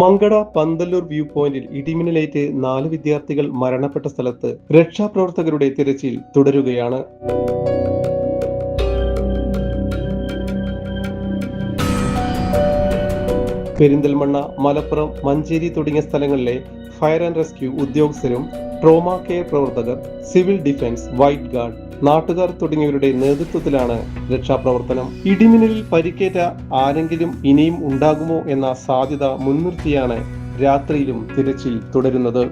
Mankada Panthalloor view പോയിന്റിൽ ഇടിമിന്നലേറ്റ് 4 വിദ്യാർത്ഥികൾ മരണപ്പെട്ട സ്ഥലത്ത് രക്ഷാപ്രവർത്തകരുടെ തിരച്ചിൽ തുടരുകയാണ്. പെരിന്തൽമണ്ണ, മലപ്പുറം, മഞ്ചേരി തുടങ്ങിയ സ്ഥലങ്ങളിലെ ഫയർ ആൻഡ് റെസ്ക്യൂ ഉദ്യോഗസ്ഥരും ട്രോമ കെയർ പ്രവർത്തകർ, സിവിൽ ഡിഫൻസ്, വൈറ്റ് ഗാർഡ്, നാട്ടുകാർ തുടങ്ങിയവരുടെ നേതൃത്വത്തിലാണ് രക്ഷാപ്രവർത്തനം. ഇടിമിന്നലിൽ പരിക്കേറ്റ ആരെങ്കിലും ഇനിയും ഉണ്ടാകുമോ എന്ന സാധ്യത മുൻനിർത്തിയാണ് രാത്രിയിലും തിരച്ചിൽ തുടരുന്നത്.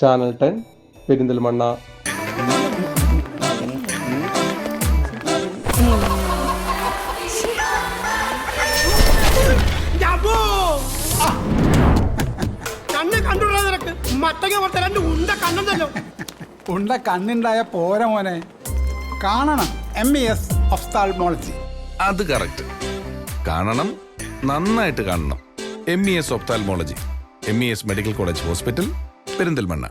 ചാനൽ 10 പെരിന്തൽമണ്ണ. ഉണ്ട കണ്ണുണ്ടായ പോര മോനെ, കാണണം MES ഒഫ്താൽമോളജി. അത് കറക്റ്റ്. കാണണം, നന്നായിട്ട് കാണണം. MES ophthalmology, MES medical college hospital, Perinthalmanna.